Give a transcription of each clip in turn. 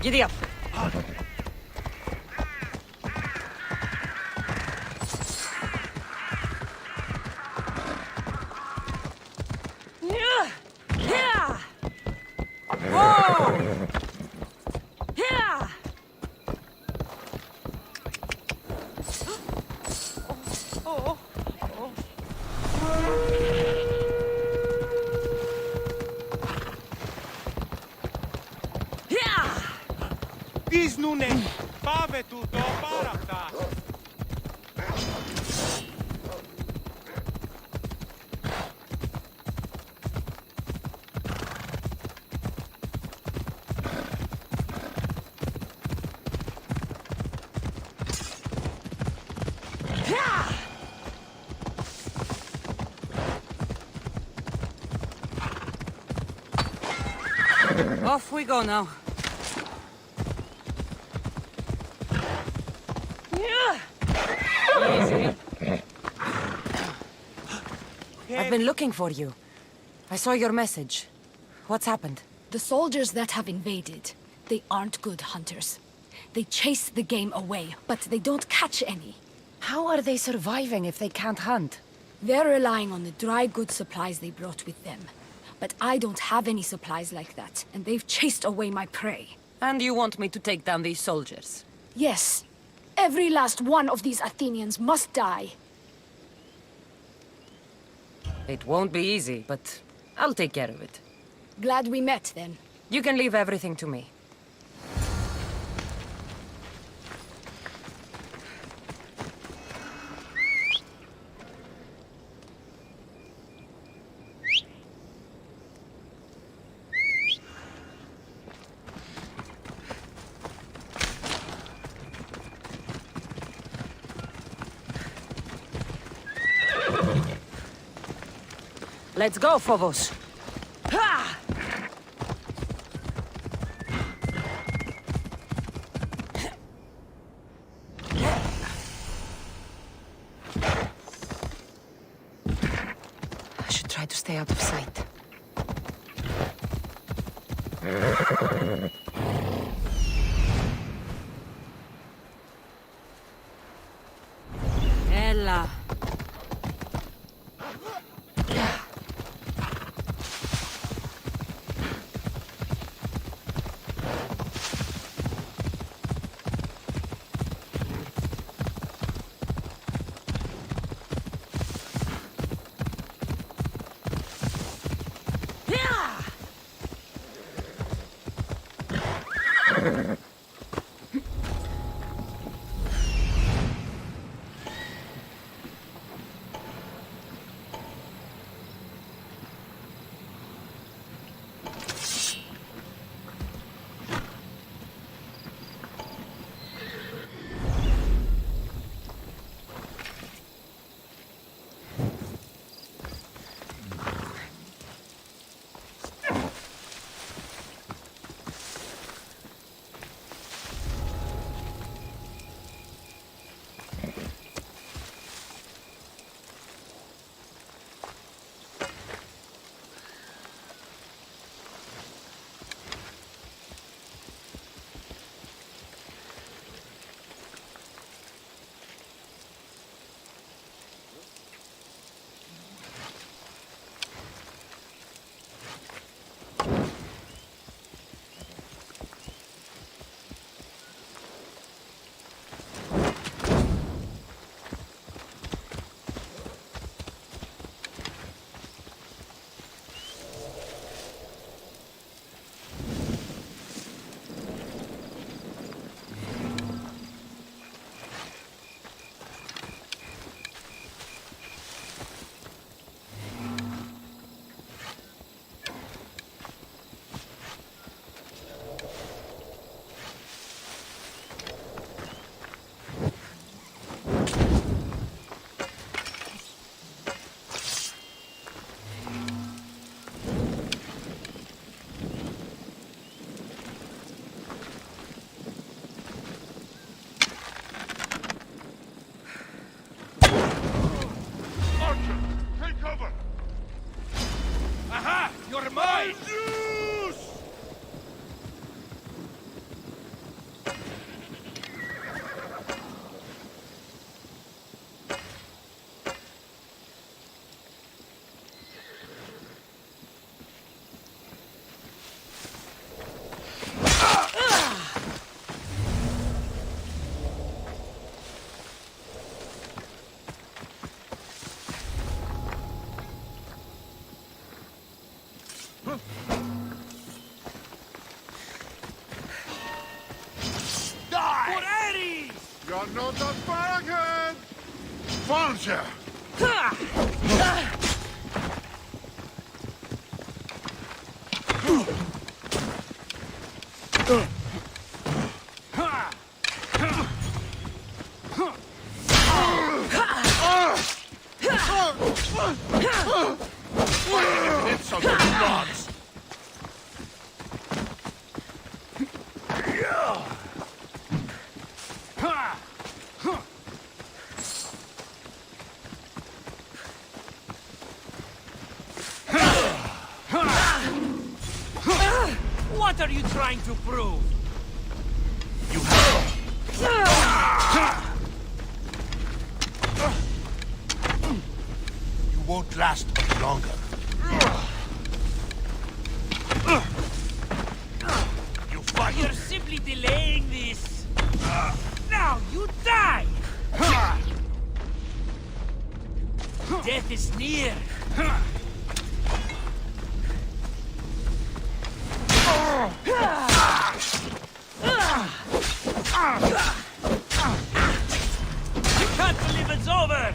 Giddy up. Δύσνουνε! Πάμε τούτο, πάρα αυτά! Off we go now. I've been looking for you. I saw your message. What's happened? The soldiers that have invaded, they aren't good hunters. They chase the game away, but they don't catch any. How are they surviving if they can't hunt? They're relying on the dry goods supplies they brought with them. But I don't have any supplies like that, and they've chased away my prey. And you want me to take down these soldiers? Yes. Every last one of these Athenians must die. It won't be easy, but I'll take care of it. Glad we met, then. You can leave everything to me. Let's go, Phobos. Ha! I should try to stay out of sight. Ella. are not that far ahead! Found ya! It's on the gods! What are you trying to prove? You have... You won't last much longer. You fight! You're simply delaying this. Now you die! Death is near. You can't believe it's over!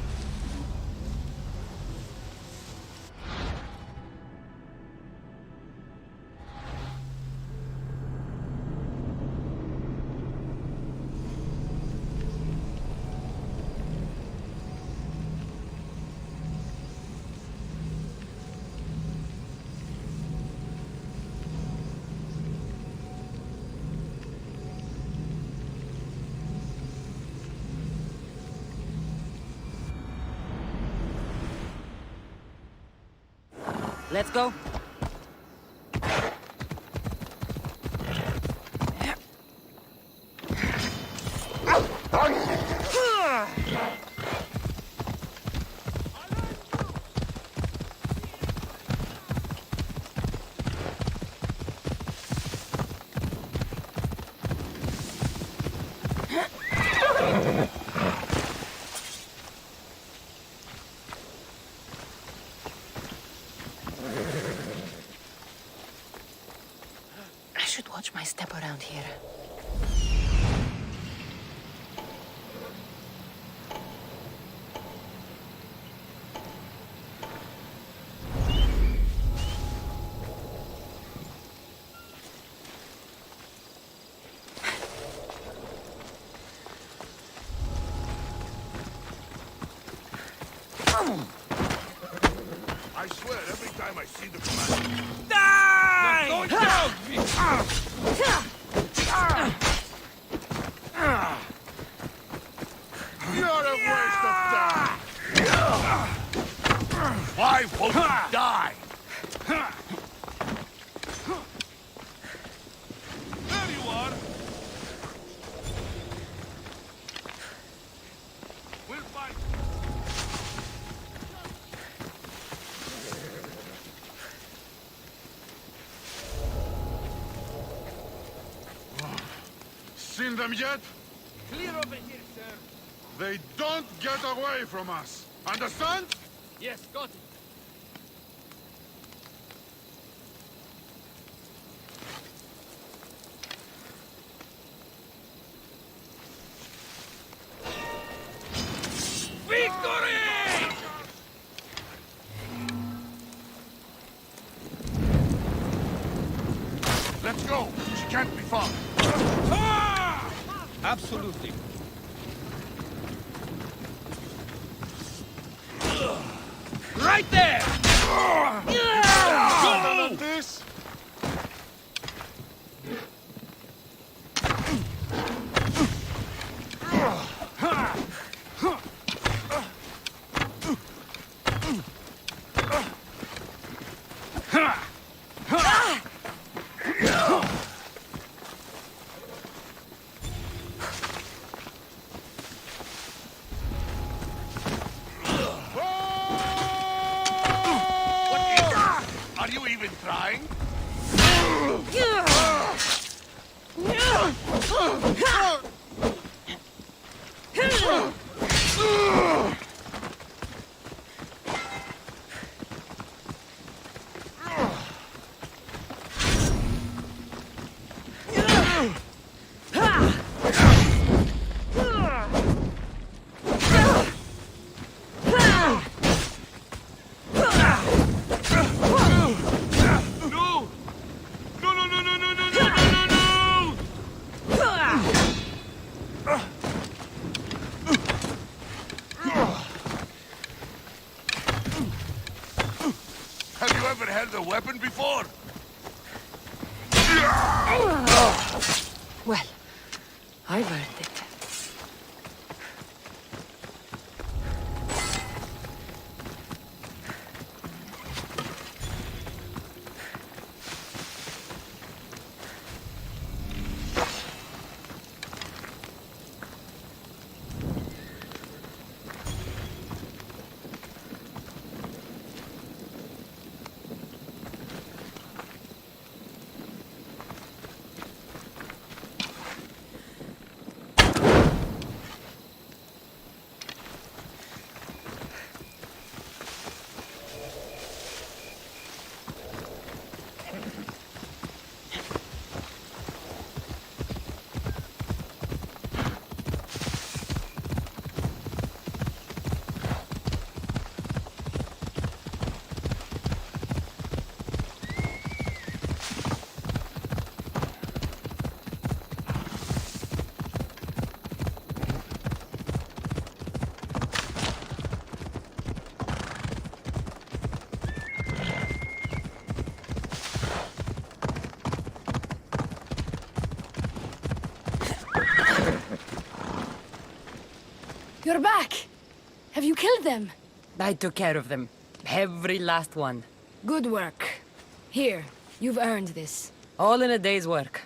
Let's go. I should watch my step around here. I swear, every time I see the command... Die! Going down! You're a waste of time! Why won't you die? There you are! We'll fight! Seen them yet? Clear over here, sir. They don't get away from us. Understand? Yes, got it. Victory! Let's go! She can't be far. Absolutely. Right there! Go! This? Are you even trying? weapon before? Well, I've earned it. You're back! Have you killed them? I took care of them. Every last one. Good work. Here, you've earned this. All in a day's work.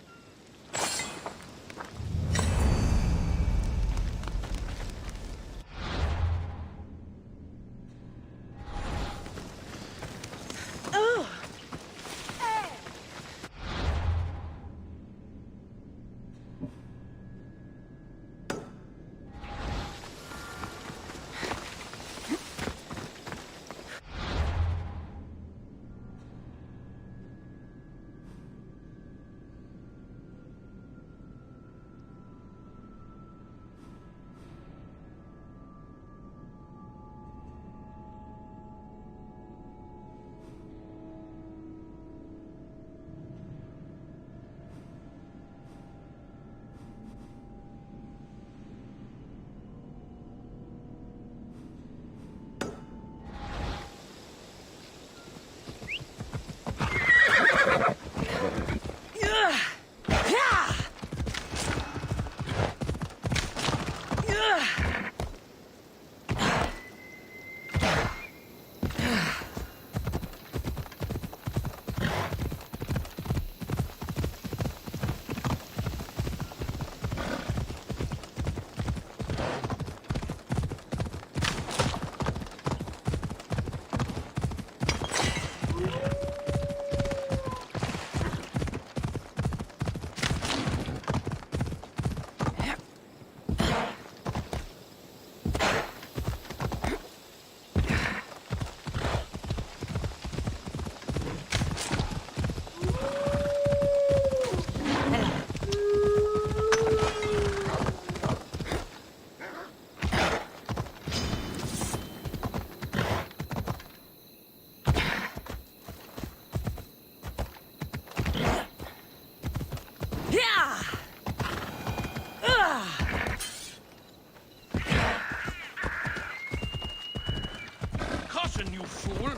Caution, you fool!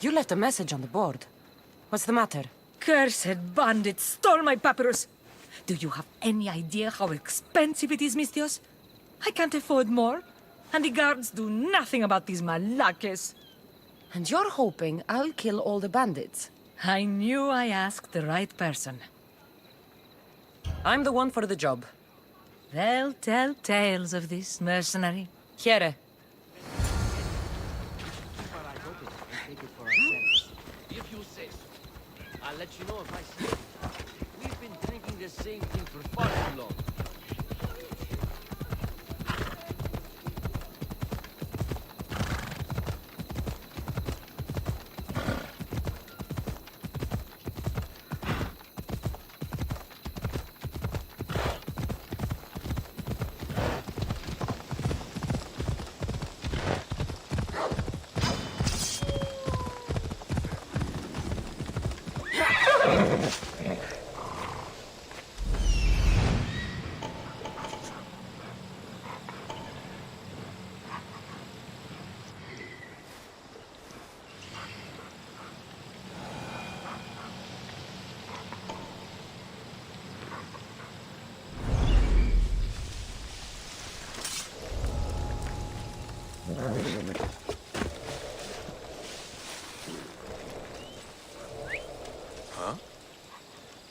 You left a message on the board. What's the matter? Cursed bandits stole my papyrus. Do you have any idea how expensive it is, Mistios? I can't afford more. And the guards do nothing about these malakas. And you're hoping I'll kill all the bandits? I knew I asked the right person. I'm the one for the job. They'll tell tales of this mercenary. Here. If you say so, I'll let you know if I see it. We've been drinking the same thing for far too long.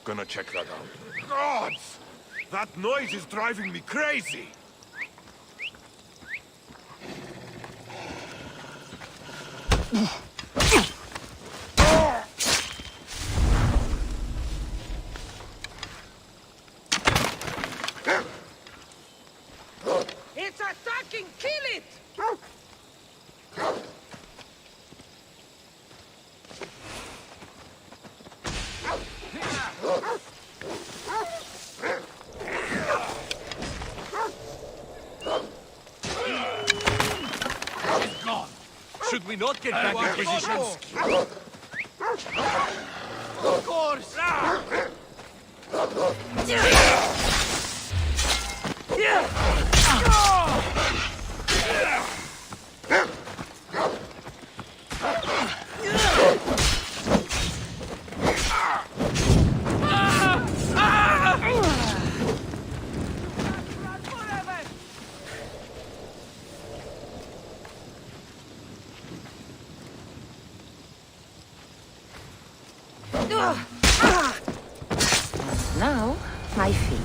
gonna check that out. Gods! That noise is driving me crazy! It's attacking! Kill it! Should we not get back in positions? Of course! Now, my fee.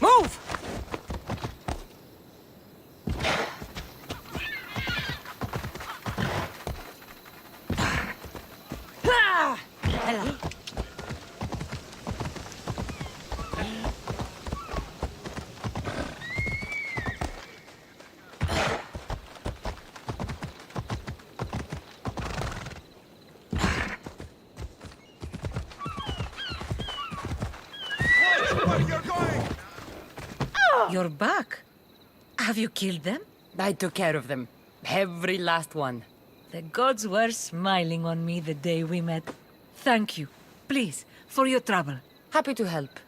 Move! Hello. You're back. Have you killed them? I took care of them. Every last one. The gods were smiling on me the day we met. Thank you, please, for your trouble. Happy to help.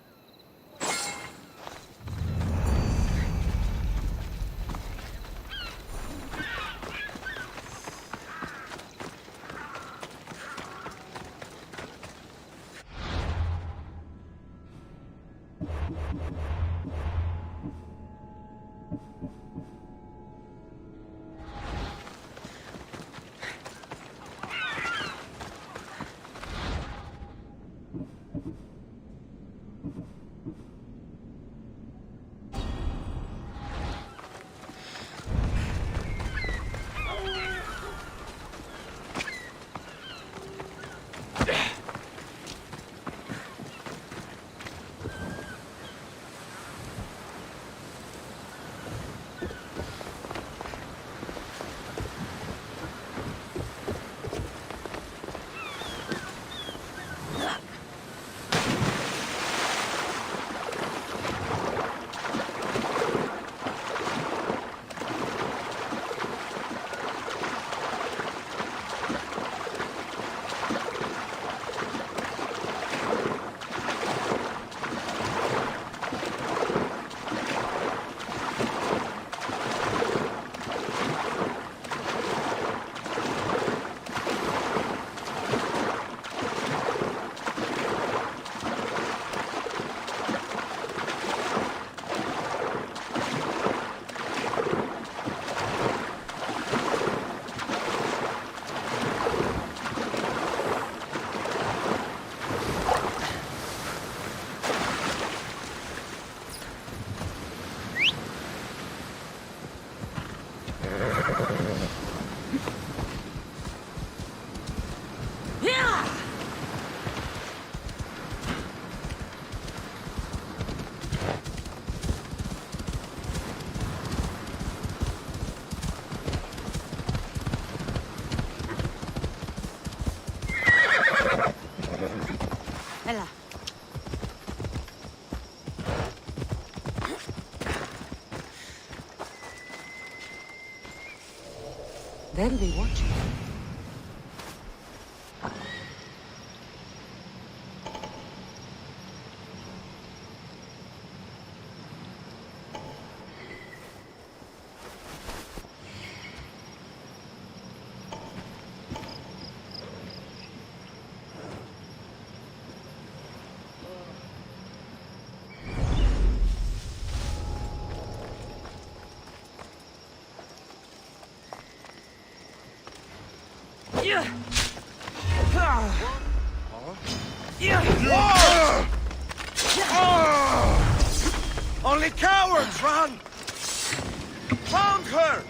They'll be watching. Only cowards run! Found her!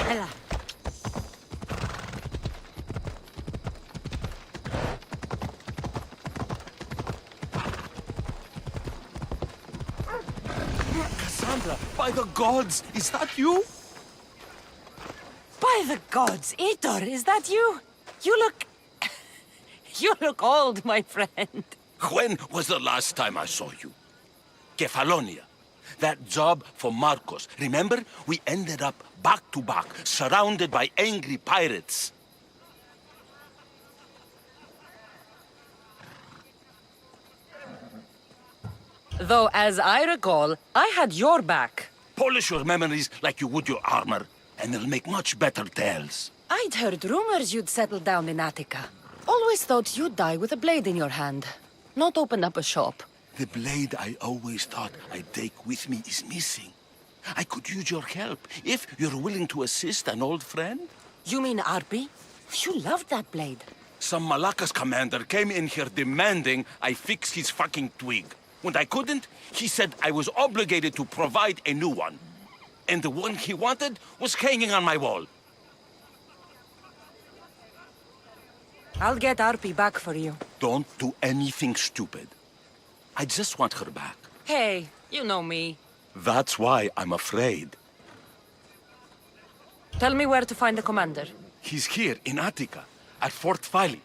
Ella. Cassandra, by the gods, is that you? By the gods, Itor, is that you? You look... You look old, my friend. When was the last time I saw you? Kefalonia. That job for Marcos. Remember? We ended up back to back, surrounded by angry pirates. Though, as I recall, I had your back. Polish your memories like you would your armor, and they'll make much better tales. I'd heard rumors you'd settled down in Attica. Always thought you'd die with a blade in your hand, not open up a shop. The blade I always thought I'd take with me is missing. I could use your help, if you're willing to assist an old friend. You mean Arpi? You loved that blade. Some Malakas commander came in here demanding I fix his fucking twig. When I couldn't, he said I was obligated to provide a new one. And the one he wanted was hanging on my wall. I'll get Arpi back for you. Don't do anything stupid. I just want her back. Hey, you know me. That's why I'm afraid. Tell me where to find the commander. He's here in Attica, at Fort Phili.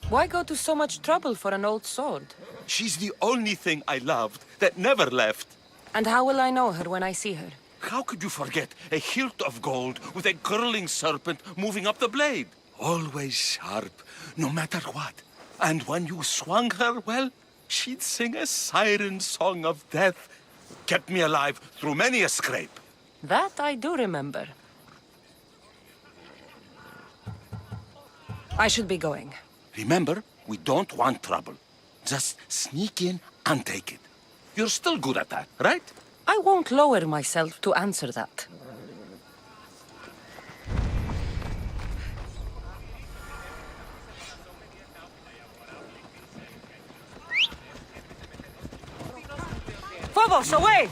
Why go to so much trouble for an old sword? She's the only thing I loved that never left. And how will I know her when I see her? How could you forget a hilt of gold with a curling serpent moving up the blade? Always sharp, no matter what. And when you swung her, well, she'd sing a siren song of death. Kept me alive through many a scrape. That I do remember. I should be going. Remember, we don't want trouble. Just sneak in and take it. You're still good at that, right? I won't lower myself to answer that. Vamos, away!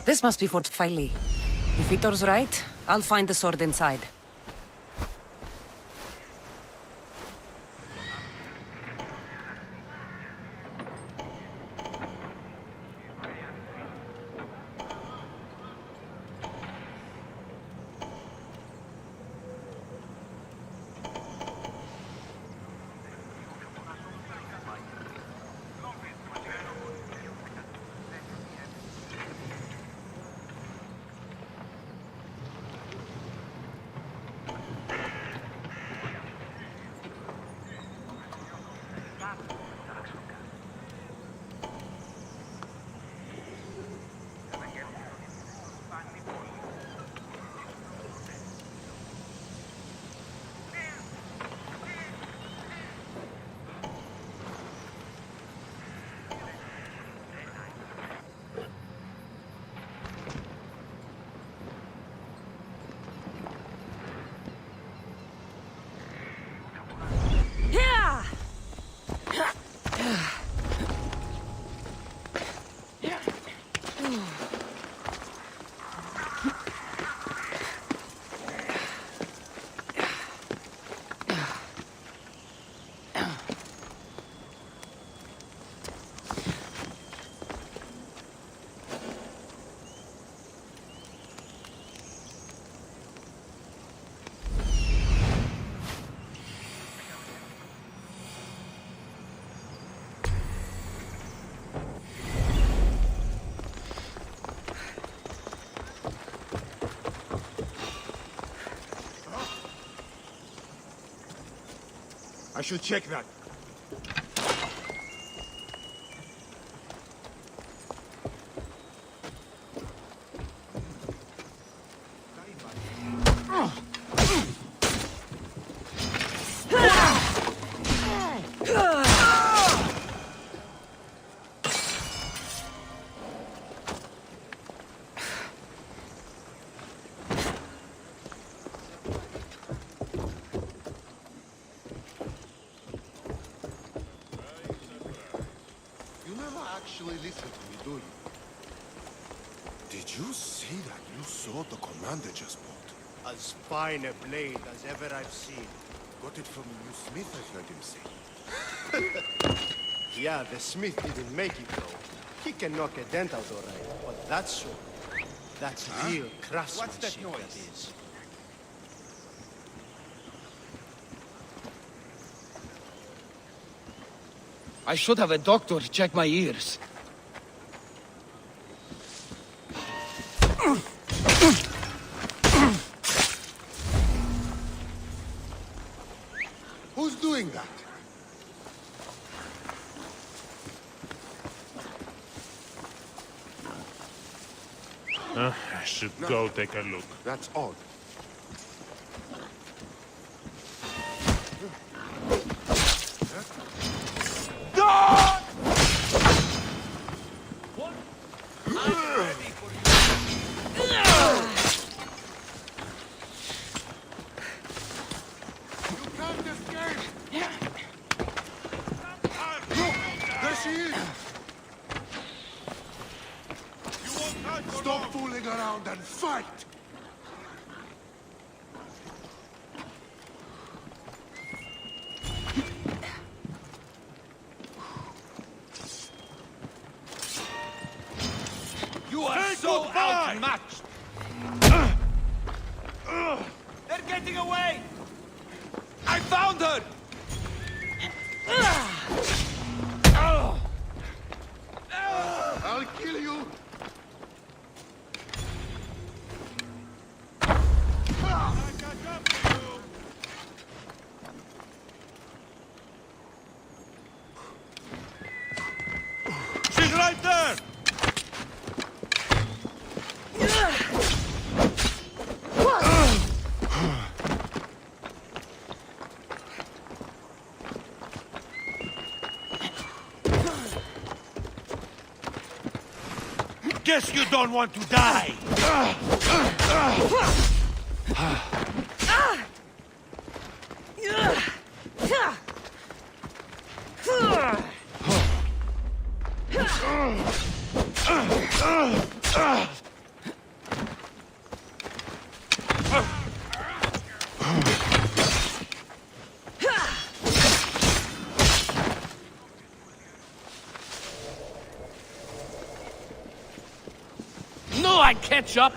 This must be Fort Filey. If Victor's right, I'll find the sword inside. I should check that. Actually listen to me, do you? Did you see that new sword the commander just bought? As fine a blade as ever I've seen. Got it from a new smith, I heard him say. Yeah, the smith didn't make it though. He can knock a dent out all right, but that sword, that's real craftsmanship. What's that noise? That is. I should have a doctor check my ears. Who's doing that? I should go take a look. That's odd. fight! You are so outmatched! They're getting away! I found her! I'll kill you! She's right there! Guess you don't want to die! No, I catch up!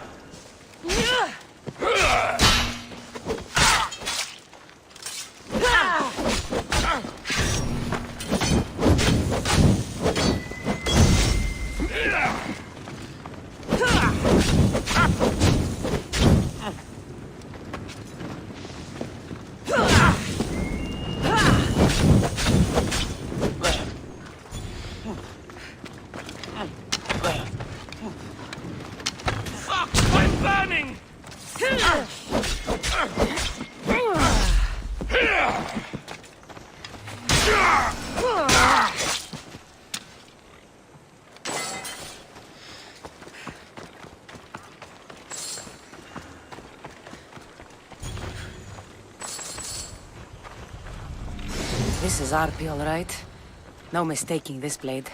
Fuck! I'm burning! This is RP, all right. No mistaking this blade.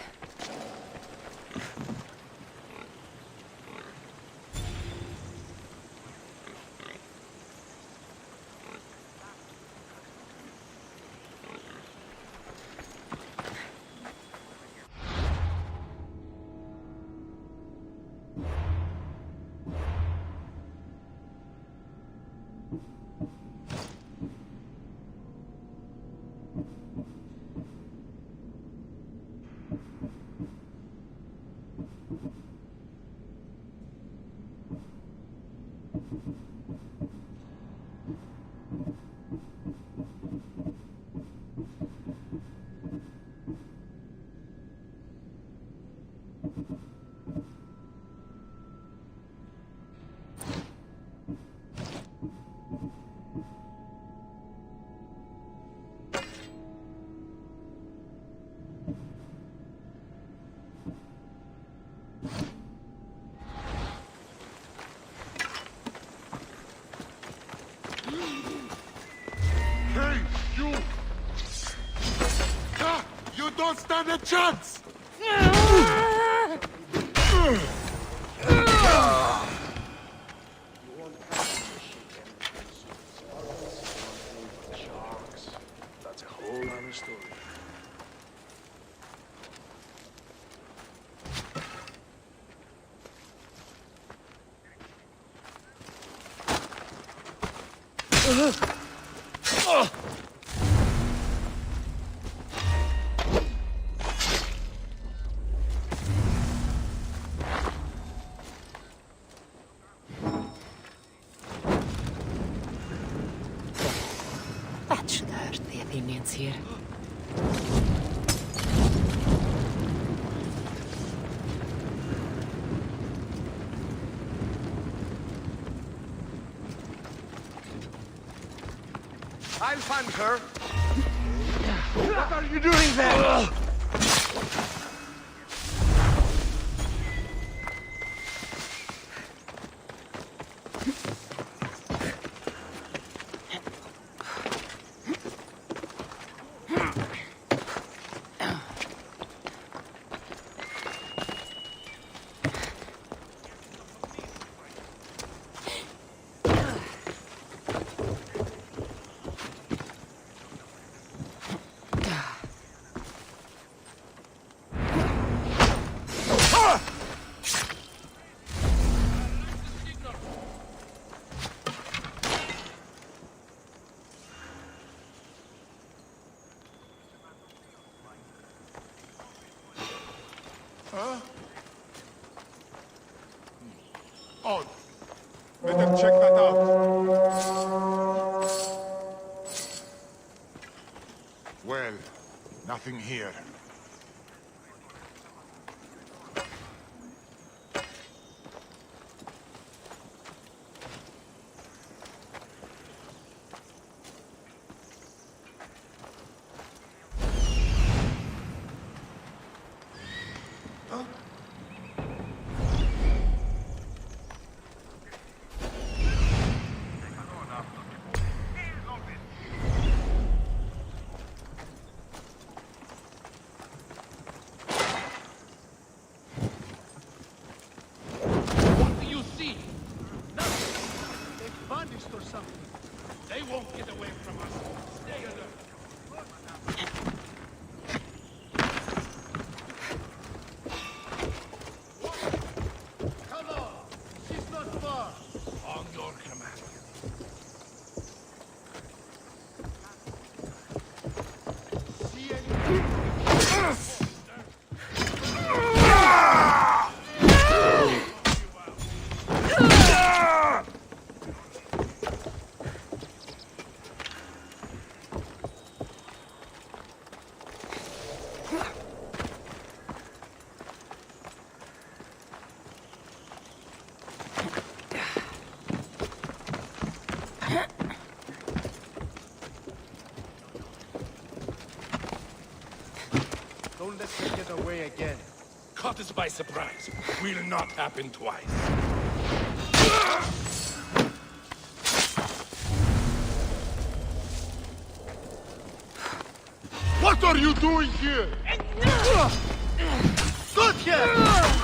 Hey, you! Ah, you don't stand a chance! That's a whole other story. That should hurt the Athenians here. I'll find her! What are you doing there? Huh? Odd. Better check that out. Well, nothing here. What do you see? Nothing. They've vanished or something. They won't get away from us. Stay alert. Come on! She's not far! On your command. See any... Don't let them get away again. Caught us by surprise. Will not happen twice. What are you doing here? Good here!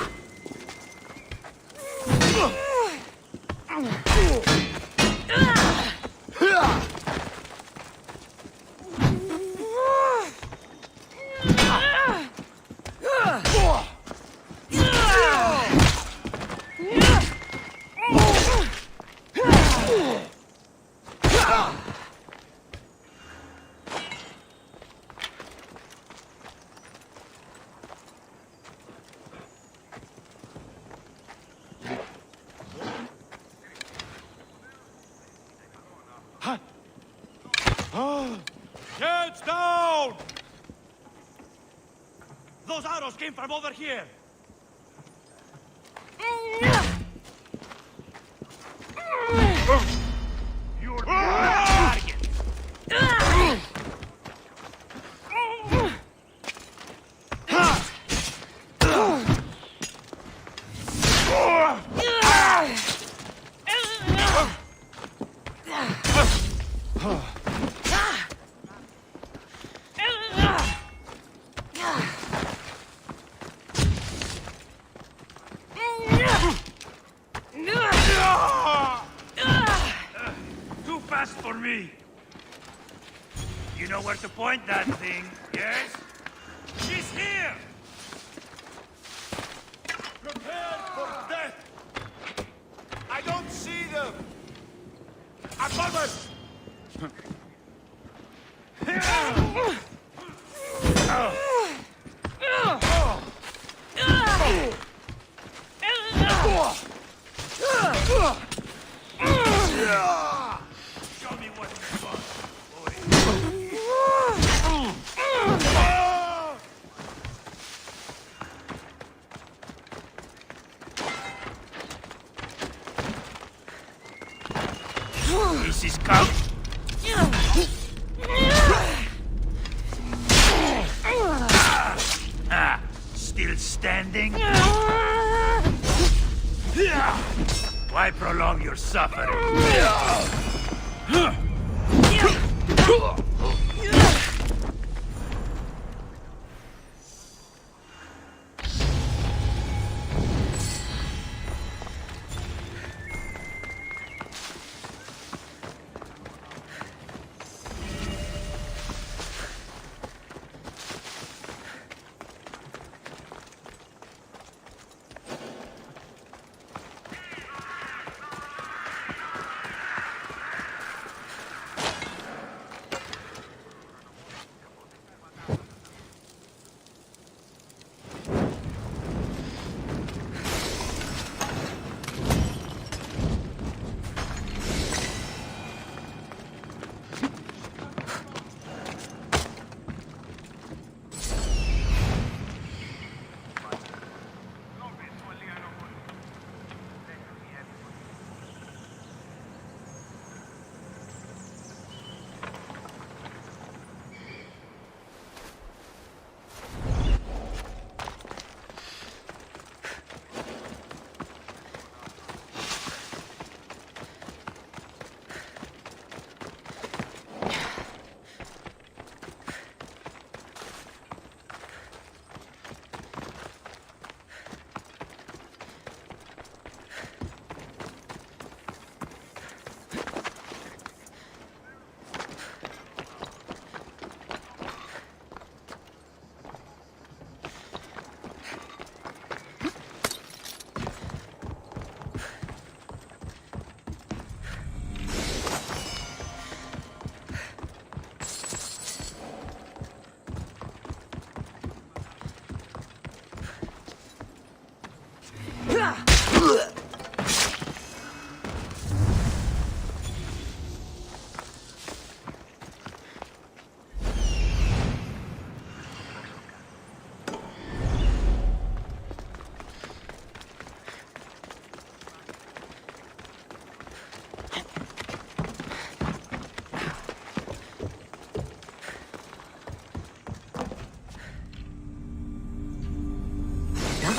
Heads down! Those arrows came from over here. You're target. Too fast for me. You know where to point that thing, yes? She's here! Prepare for death! I don't see them! I'm covered! Show me what you want, boy. This is coming. Still standing? Why prolong your suffering?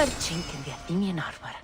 Another chink in the Athenian armor.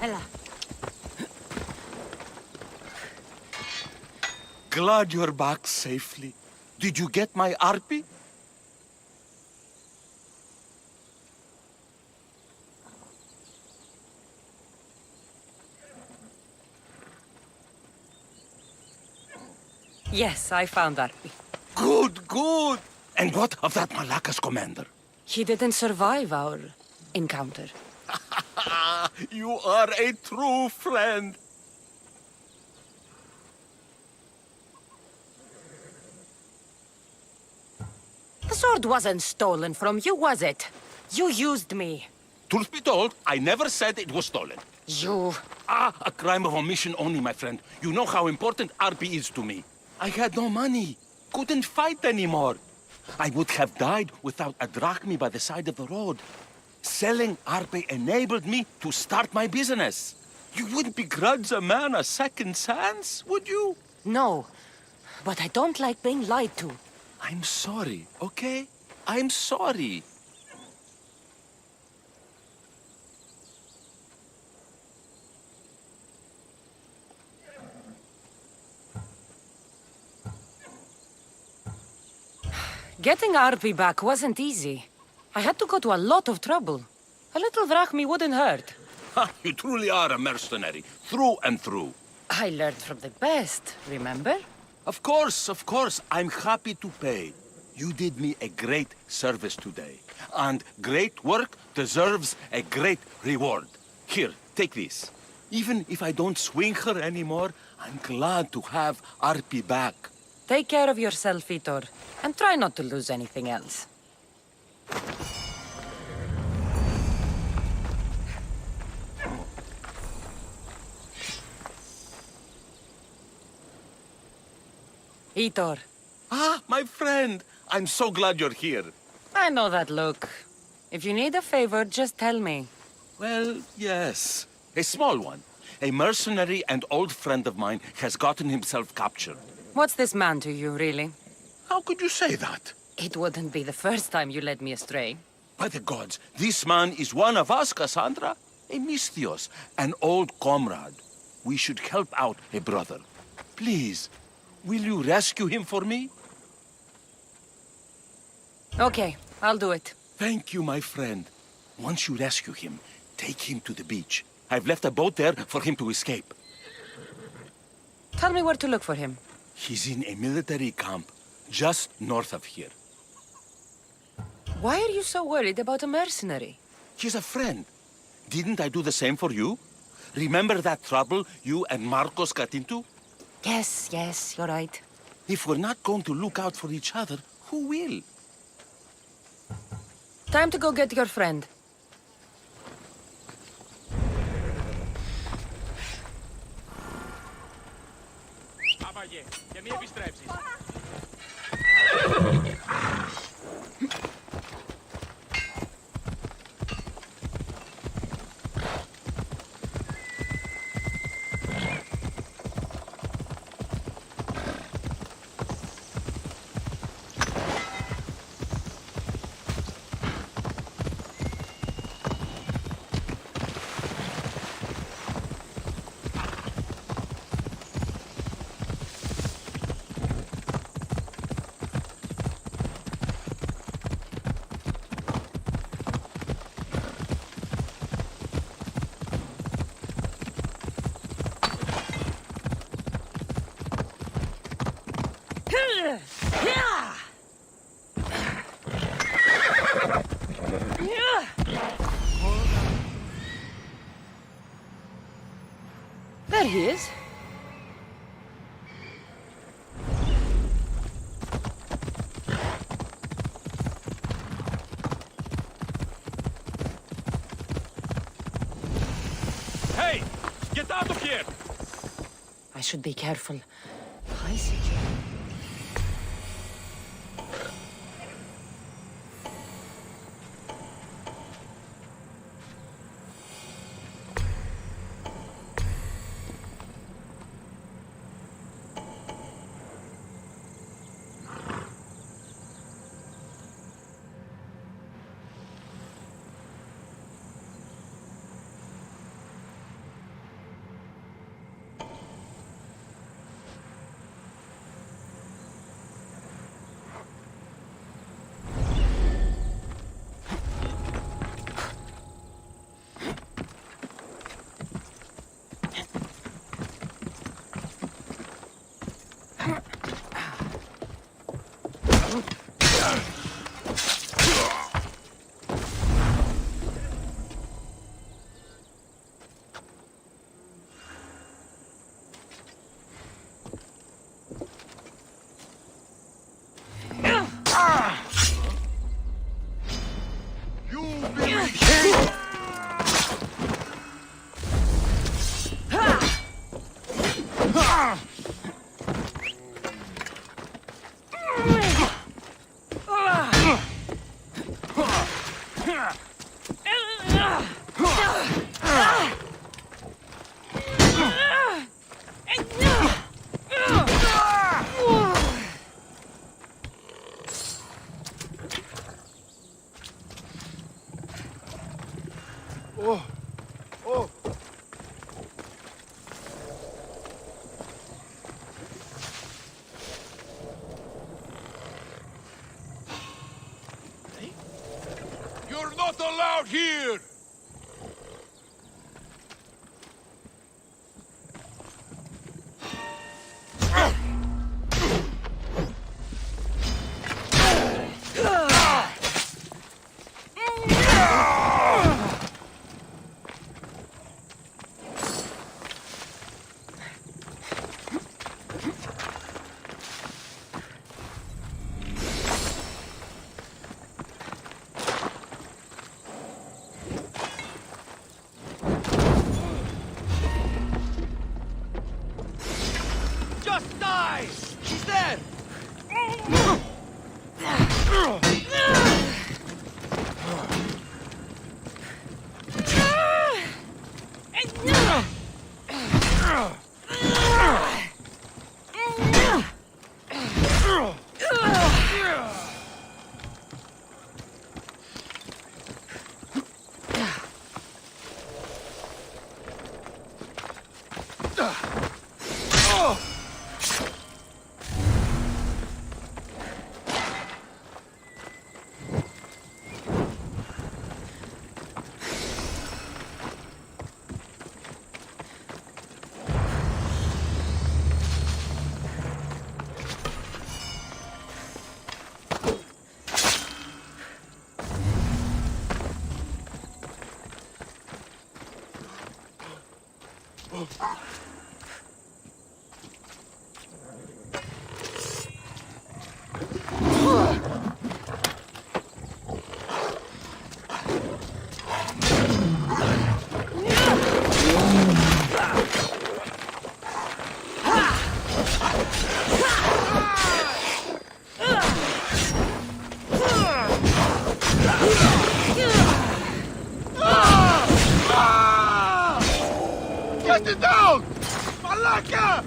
Ella. Glad you're back safely. Did you get my arpy? Yes, I found Arpi. Good, good. And what of that Malacca's commander? He didn't survive our encounter. You are a true friend. The sword wasn't stolen from you, was it? You used me. Truth be told, I never said it was stolen. You... A crime of omission only, my friend. You know how important RP is to me. I had no money. Couldn't fight anymore. I would have died without a drachma by the side of the road. Selling RP enabled me to start my business. You wouldn't begrudge a man a second chance, would you? No, but I don't like being lied to. I'm sorry, okay? I'm sorry. Getting Arpi back wasn't easy. I had to go to a lot of trouble. A little drachma wouldn't hurt. Ha, you truly are a mercenary, through and through. I learned from the best, remember? Of course, I'm happy to pay. You did me a great service today. And great work deserves a great reward. Here, take this. Even if I don't swing her anymore, I'm glad to have Arpi back. Take care of yourself, Vitor, and try not to lose anything else. Vitor. Ah, my friend. I'm so glad you're here. I know that look. If you need a favor, just tell me. Well, yes. A small one. A mercenary and old friend of mine has gotten himself captured. What's this man to you, really? How could you say that? It wouldn't be the first time you led me astray. By the gods, this man is one of us, Cassandra. A Misthios, an old comrade. We should help out a brother. Please, will you rescue him for me? Okay, I'll do it. Thank you, my friend. Once you rescue him, take him to the beach. I've left a boat there for him to escape. Tell me where to look for him. He's in a military camp just north of here. Why are you so worried about a mercenary? He's a friend. Didn't I do the same for you? Remember that trouble you and Marcos got into? Yes, you're right. If we're not going to look out for each other, who will? Time to go get your friend. Άπαγε, και μη επιστρέψεις. he is. Hey! Get out of here! I should be careful. High security. Oh, oh. You're not allowed here! Just die! She's dead! Get it down! Malaka!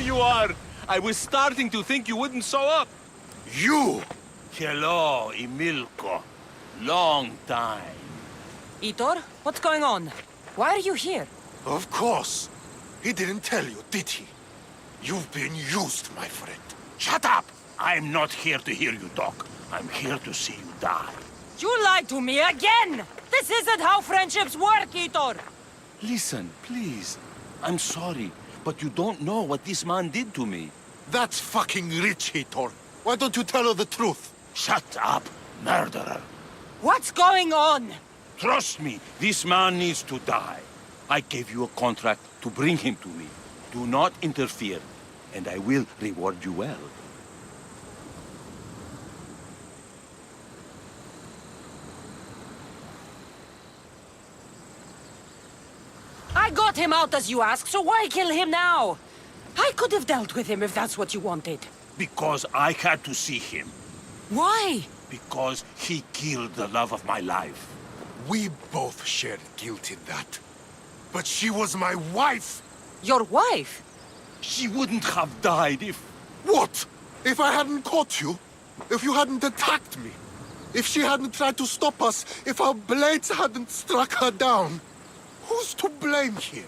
you are! I was starting to think you wouldn't show up. You! Hello, Emilko. Long time. Itor, what's going on? Why are you here? Of course. He didn't tell you, did he? You've been used, my friend. Shut up! I'm not here to hear you talk. I'm here to see you die. You lied to me again! This isn't how friendships work, Itor! Listen, please. I'm sorry, but you don't know what this man did to me. That's fucking rich, Hitor. Why don't you tell her the truth? Shut up, murderer. What's going on? Trust me, this man needs to die. I gave you a contract to bring him to me. Do not interfere, and I will reward you well. I got him out as you asked, so why kill him now? I could have dealt with him if that's what you wanted. Because I had to see him. Why? Because he killed the love of my life. We both shared guilt in that. But she was my wife! Your wife? She wouldn't have died if... What? If I hadn't caught you? If you hadn't attacked me? If she hadn't tried to stop us? If our blades hadn't struck her down? Who's to blame here?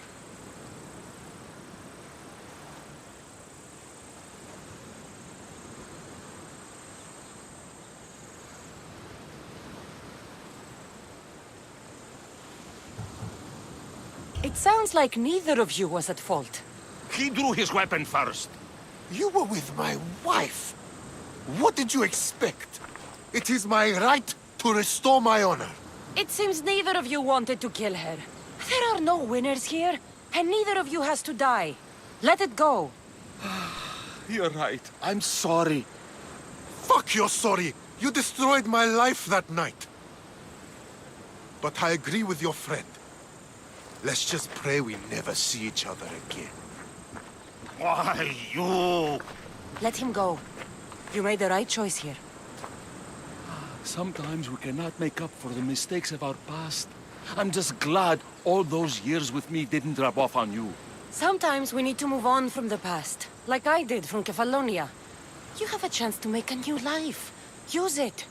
It sounds like neither of you was at fault. He drew his weapon first. You were with my wife. What did you expect? It is my right to restore my honor. It seems neither of you wanted to kill her. There are no winners here, and neither of you has to die. Let it go. You're right. I'm sorry. Fuck your sorry. You destroyed my life that night. But I agree with your friend. Let's just pray we never see each other again. Why, you... Let him go. You made the right choice here. Sometimes we cannot make up for the mistakes of our past. I'm just glad all those years with me didn't rub off on you. Sometimes we need to move on from the past, like I did from Kefalonia. You have a chance to make a new life. Use it.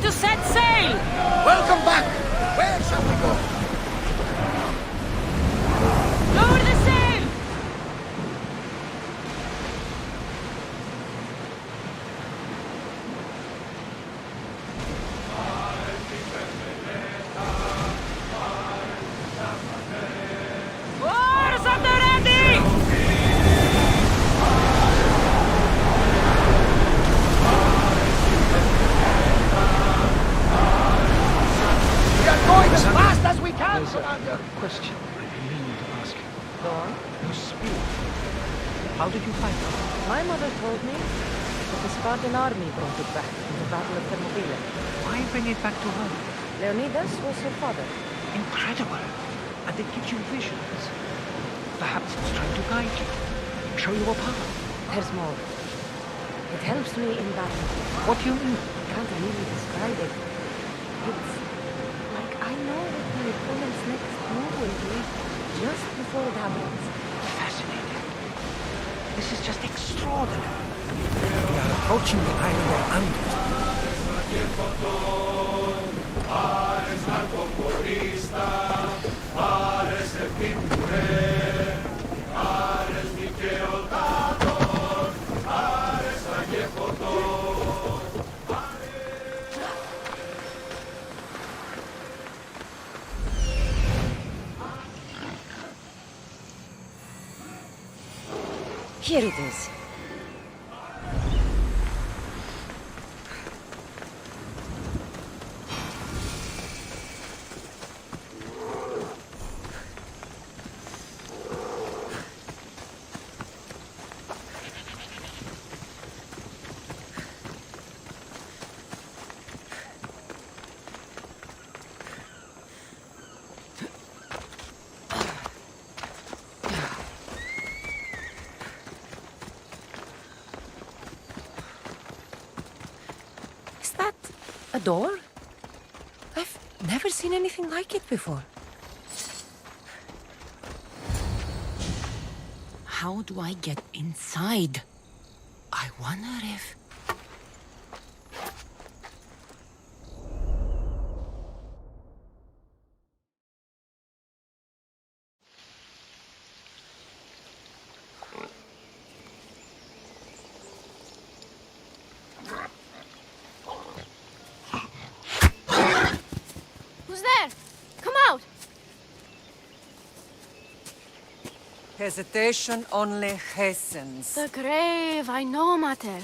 to set sail! Welcome back! Where shall we go? Lower the sail! Oars at the ready! We are going as fast as we can, Commander! Question I mean to ask you. Go on. Your spear. How did you find it? My mother told me that the Spartan army brought it back from the Battle of Thermopylae. Why bring it back to her? Leonidas was her father. Incredible. And it gives you visions. Perhaps it's trying to guide you. Show your power. There's more. It helps me in battle. What do you mean? Can't really describe it. It's like I know what my opponent's next move will be just before it happens. Fascinating. This is just extraordinary. We are approaching the island of Andros. Here it is. A door? I've never seen anything like it before. How do I get inside? I wonder if... Who's there? Come out! Hesitation only hastens. The grave, I know, Mater.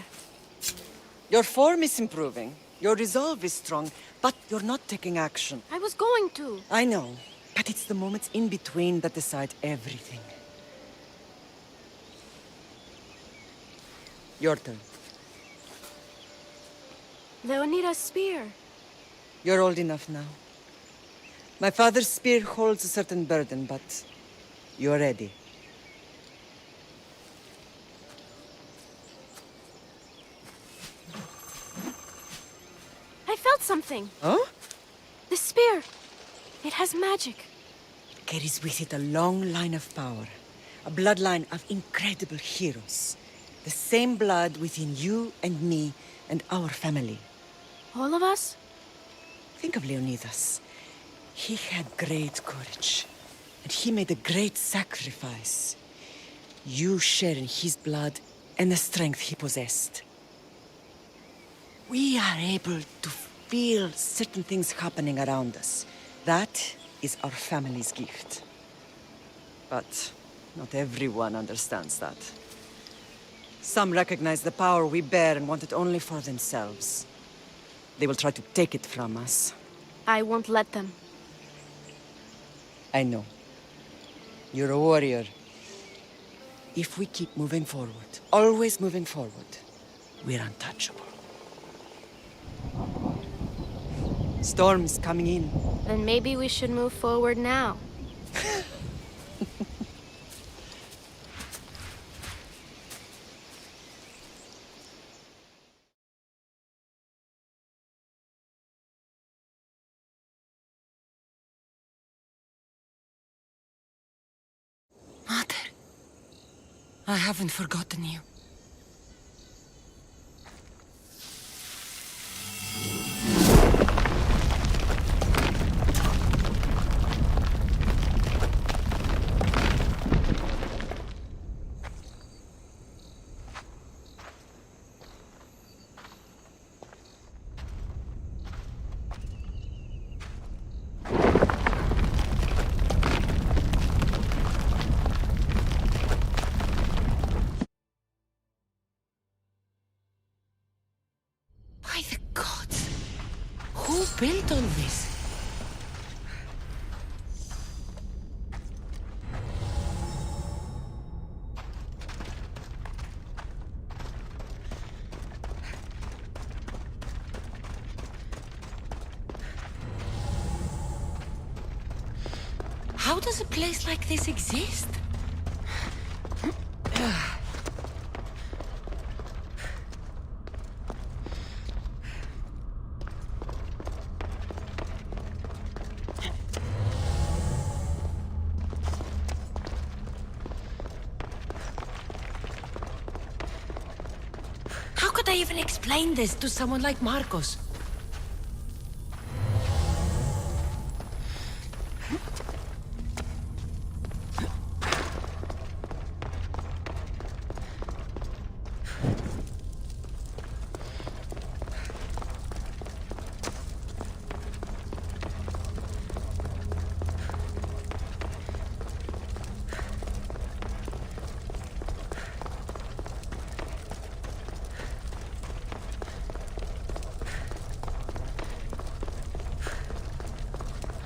Your form is improving. Your resolve is strong, but you're not taking action. I was going to. I know, but it's the moments in between that decide everything. Your turn. Leonida's spear. You're old enough now. My father's spear holds a certain burden, but you're ready. I felt something. Huh? The spear. It has magic. It carries with it a long line of power. A bloodline of incredible heroes. The same blood within you and me and our family. All of us? Think of Leonidas. He had great courage. And he made a great sacrifice. You share in his blood and the strength he possessed. We are able to feel certain things happening around us. That is our family's gift. But not everyone understands that. Some recognize the power we bear and want it only for themselves. They will try to take it from us. I won't let them. I know. You're a warrior. If we keep moving forward, always moving forward, we're untouchable. Storm's coming in. Then maybe we should move forward now. Mother, I haven't forgotten you. built all this? How does a place like this exist? How could I even explain this to someone like Marcos?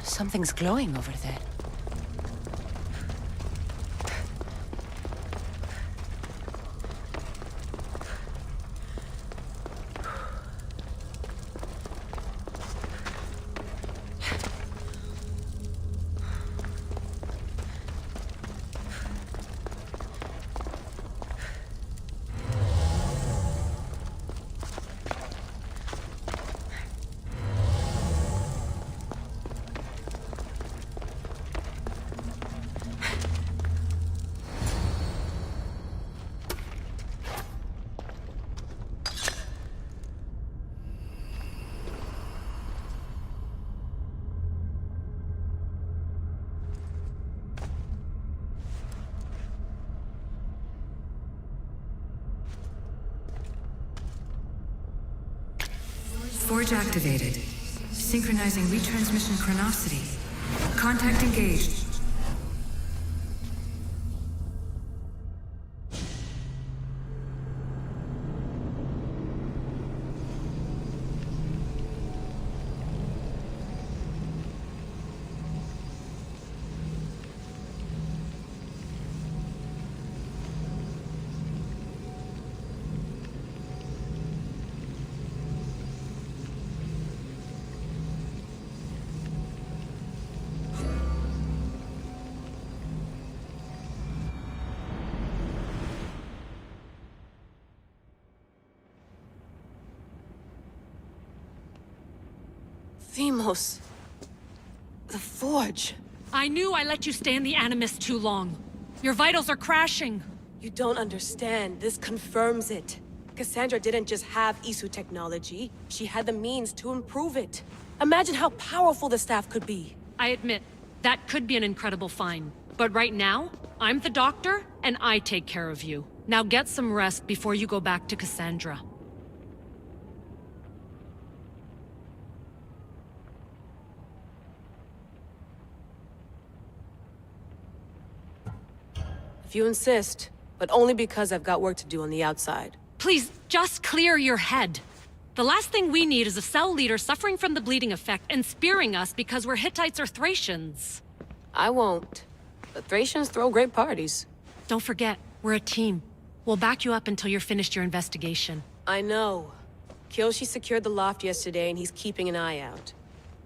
Something's glowing over there. Forge activated. Synchronizing retransmission chronicity. Contact engaged. Themos. The Forge. I knew I let you stay in the Animus too long. Your vitals are crashing. You don't understand. This confirms it. Cassandra didn't just have Isu technology. She had the means to improve it. Imagine how powerful the staff could be. I admit, that could be an incredible find. But right now, I'm the doctor, and I take care of you. Now get some rest before you go back to Cassandra. If you insist, but only because I've got work to do on the outside. Please, just clear your head. The last thing we need is a cell leader suffering from the bleeding effect and spearing us because we're Hittites or Thracians. I won't. The Thracians throw great parties. Don't forget, we're a team. We'll back you up until you're finished your investigation. I know. Kiyoshi secured the loft yesterday and he's keeping an eye out.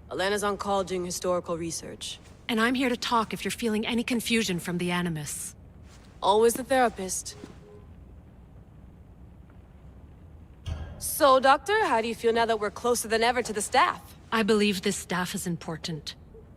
Elena's on call doing historical research. And I'm here to talk if you're feeling any confusion from the Animus. Always the therapist. So, Doctor, how do you feel now that we're closer than ever to the staff? I believe this staff is important.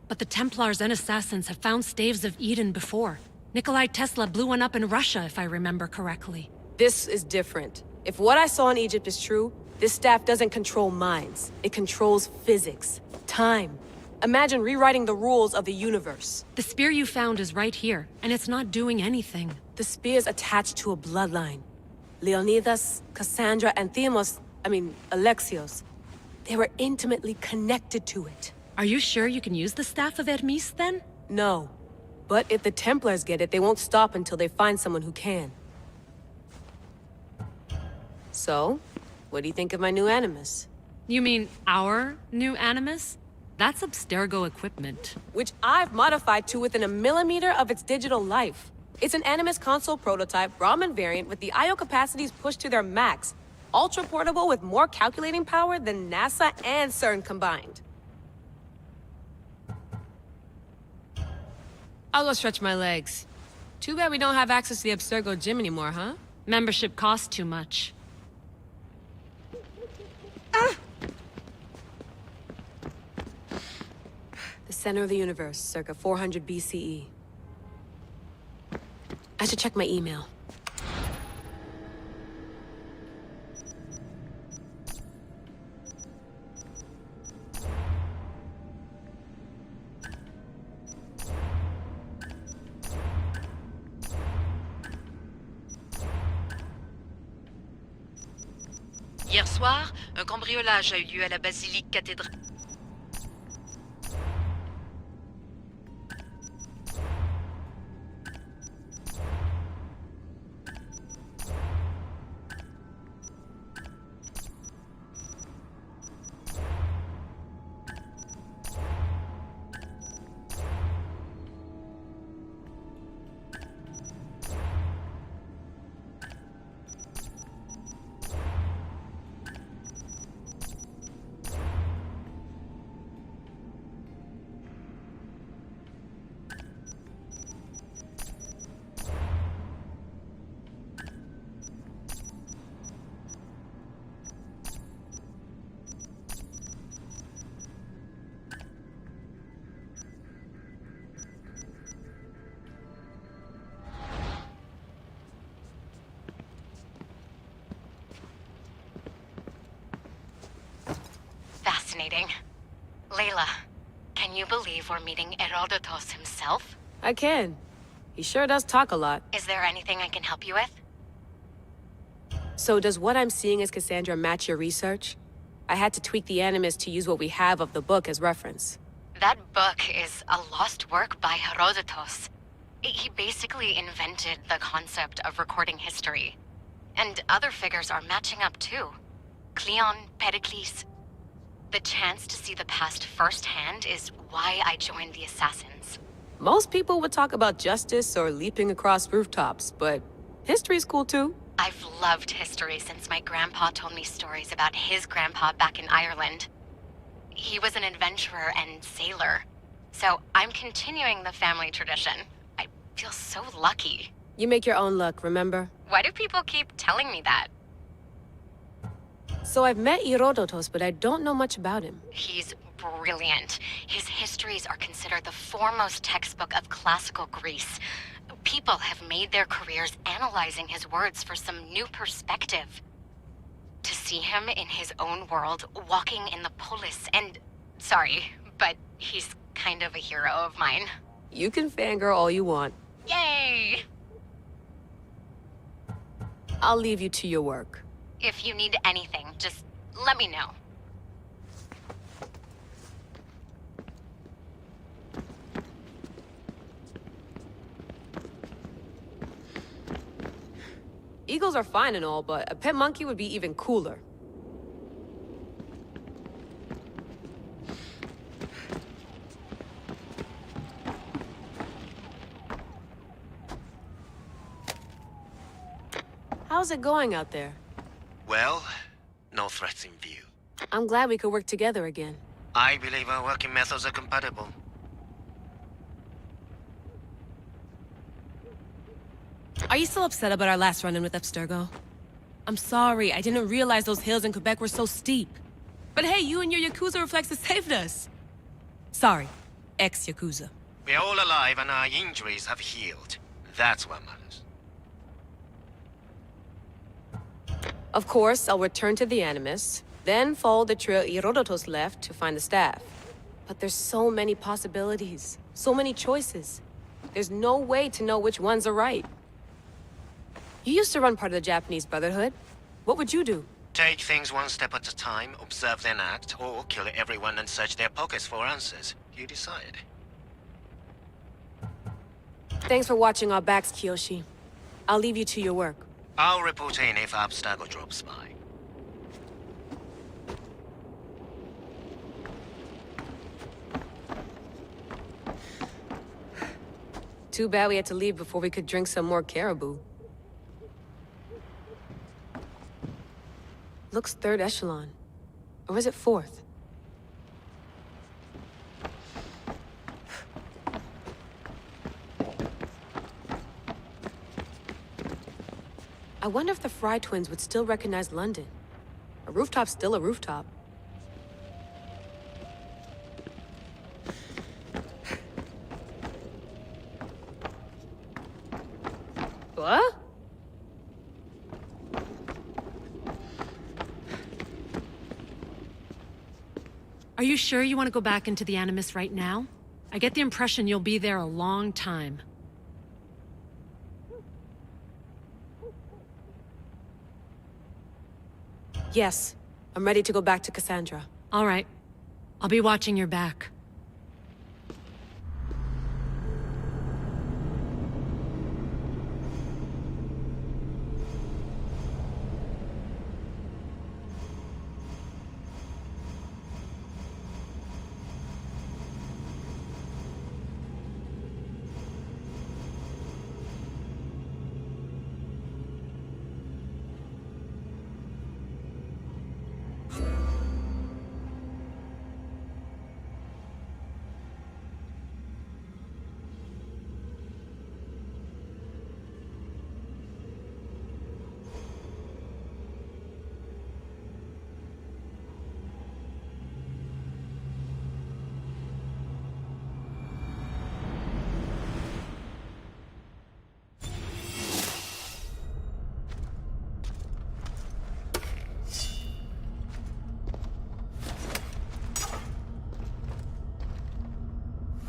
But the Templars and Assassins have found staves of Eden before. Nikolai Tesla blew one up in Russia, if I remember correctly. This is different. If what I saw in Egypt is true, this staff doesn't control minds. It controls physics, time. Imagine rewriting the rules of the universe. The spear you found is right here, and it's not doing anything. The spear's attached to a bloodline. Leonidas, Cassandra, and Alexios. They were intimately connected to it. Are you sure you can use the Staff of Hermes, then? No. But if the Templars get it, they won't stop until they find someone who can. So, what do you think of my new Animus? You mean our new Animus? That's Abstergo equipment. Which I've modified to within a millimeter of its digital life. It's an Animus console prototype Raman variant with the I/O capacities pushed to their max. Ultra portable with more calculating power than NASA and CERN combined. I'll go stretch my legs. Too bad we don't have access to the Abstergo gym anymore, huh? Membership costs too much. The center of the universe, circa 400 BCE. I should check my email. Hier soir, un cambriolage a eu lieu à la basilique cathédrale. Fascinating. Layla, can you believe we're meeting Herodotus himself? I can. He sure does talk a lot. Is there anything I can help you with? So does what I'm seeing as Cassandra match your research? I had to tweak the Animus to use what we have of the book as reference. That book is a lost work by Herodotus. He basically invented the concept of recording history. And other figures are matching up too. Cleon, Pericles. The chance to see the past firsthand is why I joined the Assassins. Most people would talk about justice or leaping across rooftops, but history's cool too. I've loved history since my grandpa told me stories about his grandpa back in Ireland. He was an adventurer and sailor, so I'm continuing the family tradition. I feel so lucky. You make your own luck, remember? Why do people keep telling me that? So I've met Herodotus, but I don't know much about him. He's brilliant. His histories are considered the foremost textbook of classical Greece. People have made their careers analyzing his words for some new perspective. To see him in his own world, walking in the polis, and... Sorry, but he's kind of a hero of mine. You can fangirl all you want. Yay! I'll leave you to your work. If you need anything, just let me know. Eagles are fine and all, but a pet monkey would be even cooler. How's it going out there? Well, no threats in view. I'm glad we could work together again. I believe our working methods are compatible. Are you still upset about our last run-in with Abstergo? I'm sorry, I didn't realize those hills in Quebec were so steep. But hey, you and your Yakuza reflexes saved us. Sorry, ex-Yakuza. We're all alive and our injuries have healed. That's what matters. Of course, I'll return to the Animus, then follow the trail Herodotus left to find the staff. But there's so many possibilities, so many choices. There's no way to know which ones are right. You used to run part of the Japanese Brotherhood. What would you do? Take things one step at a time, observe then act, or kill everyone and search their pockets for answers. You decide. Thanks for watching our backs, Kiyoshi. I'll leave you to your work. I'll report in if Abstergo drops by. Too bad we had to leave before we could drink some more caribou. Looks third echelon. Or is it fourth? I wonder if the Fry twins would still recognize London. A rooftop's still a rooftop. What? Are you sure you want to go back into the Animus right now? I get the impression you'll be there a long time. Yes. I'm ready to go back to Cassandra. All right. I'll be watching your back.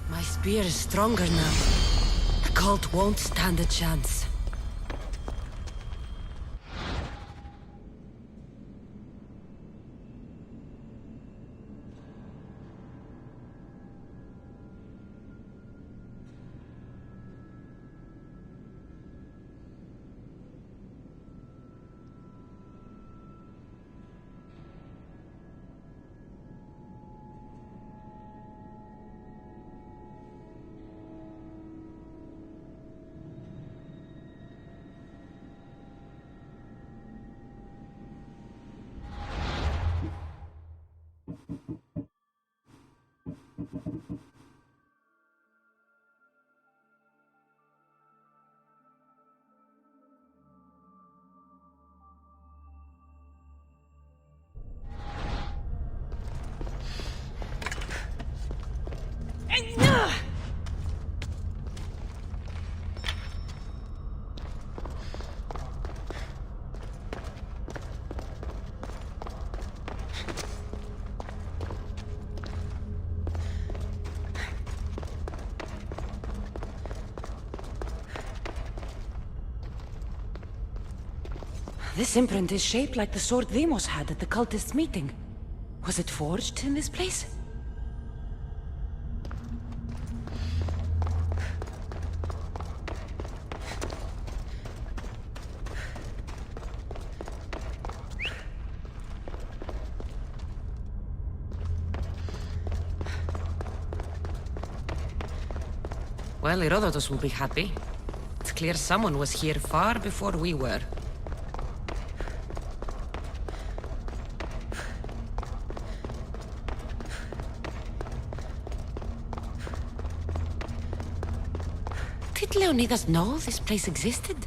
My spear is stronger now. The cult won't stand a chance. This imprint is shaped like the sword Demos had at the cultists' meeting. Was it forged in this place? Well, Herodotus will be happy. It's clear someone was here far before we were. Did Leonidas know this place existed?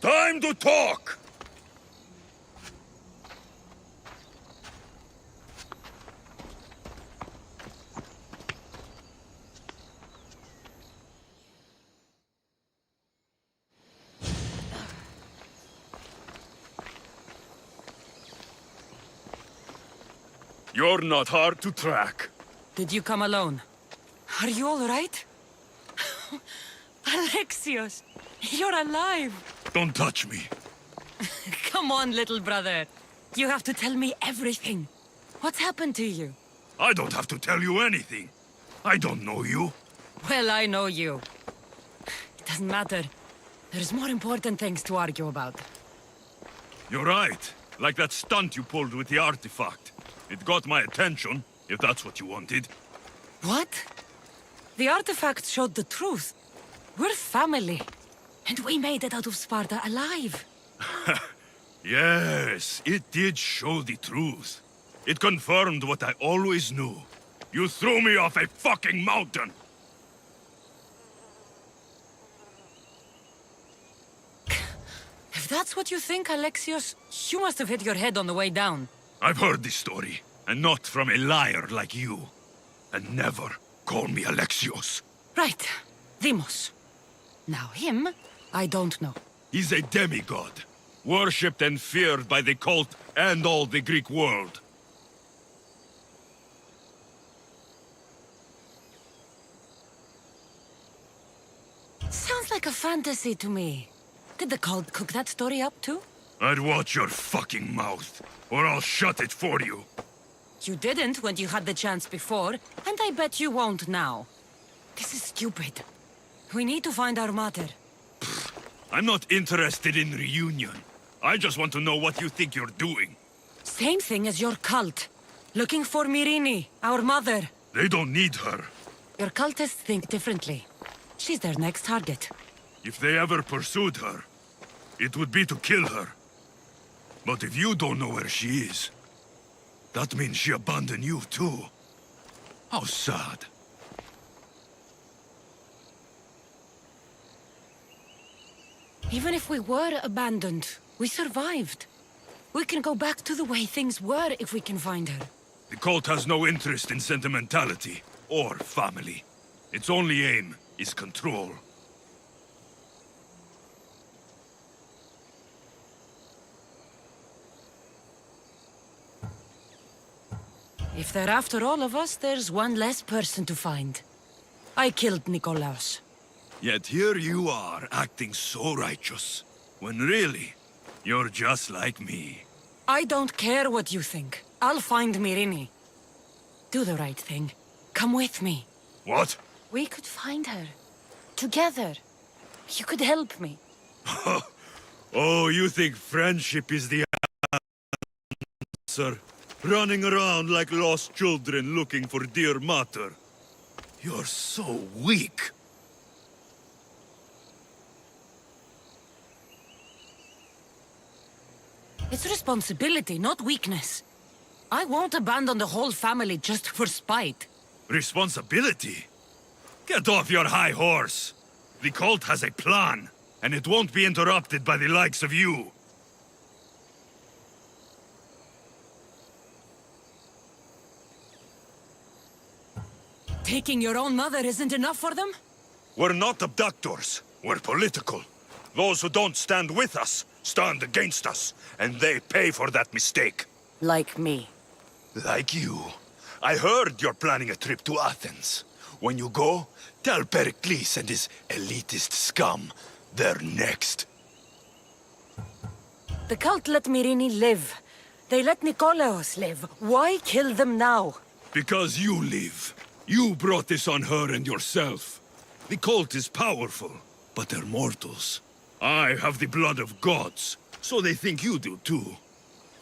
Time to talk! You're not hard to track. Did you come alone? Are you all right? Alexios, you're alive. Don't touch me. Come on, little brother. You have to tell me everything. What's happened to you? I don't have to tell you anything. I don't know you. Well, I know you. It doesn't matter. There's more important things to argue about. You're right. Like that stunt you pulled with the artifact. It got my attention, if that's what you wanted. What? The artifact showed the truth. We're family. And we made it out of Sparta alive. Yes, it did show the truth. It confirmed what I always knew. You threw me off a fucking mountain! If that's what you think, Alexios, you must have hit your head on the way down. I've heard this story, and not from a liar like you. And never call me Alexios. Right. Demos. Now him, I don't know. He's a demigod, worshipped and feared by the cult and all the Greek world. Sounds like a fantasy to me. Did the cult cook that story up too? I'd watch your fucking mouth, or I'll shut it for you. You didn't when you had the chance before, and I bet you won't now. This is stupid. We need to find our mother. I'm not interested in reunion. I just want to know what you think you're doing. Same thing as your cult. Looking for Myrrine, our mother. They don't need her. Your cultists think differently. She's their next target. If they ever pursued her, it would be to kill her. But if you don't know where she is, that means she abandoned you too. How sad. Even if we were abandoned, we survived. We can go back to the way things were if we can find her. The cult has no interest in sentimentality or family. Its only aim is control. If they're after all of us, there's one less person to find. I killed Nikolaos. Yet here you are, acting so righteous, when really, you're just like me. I don't care what you think. I'll find Myrrine. Do the right thing. Come with me. What? We could find her. Together. You could help me. Oh, you think friendship is the answer? Running around like lost children looking for dear mater. You're so weak. It's responsibility, not weakness. I won't abandon the whole family just for spite. Responsibility? Get off your high horse. The cult has a plan, and it won't be interrupted by the likes of you. Taking your own mother isn't enough for them? We're not abductors. We're political. Those who don't stand with us stand against us, and they pay for that mistake. Like me. Like you. I heard you're planning a trip to Athens. When you go, tell Pericles and his elitist scum they're next. The cult let Myrrine live. They let Nikolaos live. Why kill them now? Because you live. You brought this on her and yourself. The cult is powerful, but they're mortals. I have the blood of gods, so they think you do too.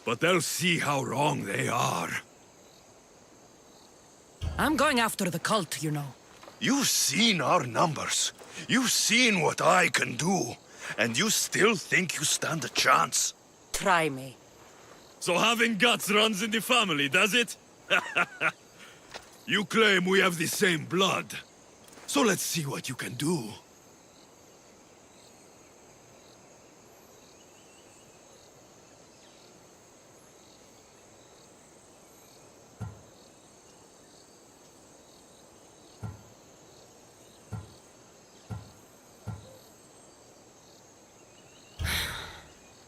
But they'll see how wrong they are. I'm going after the cult, you know. You've seen our numbers. You've seen what I can do. And you still think you stand a chance? Try me. So having guts runs in the family, does it? You claim we have the same blood. So let's see what you can do.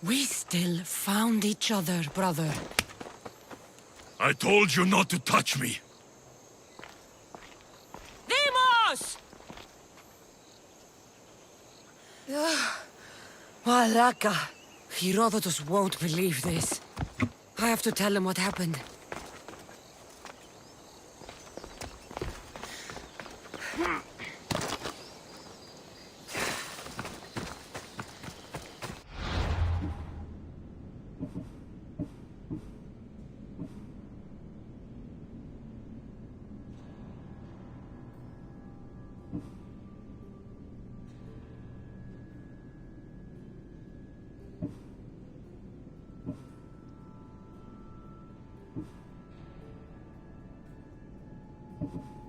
We still found each other, brother. I told you not to touch me. Demos! Malaka. Herodotus won't believe this. I have to tell him what happened. You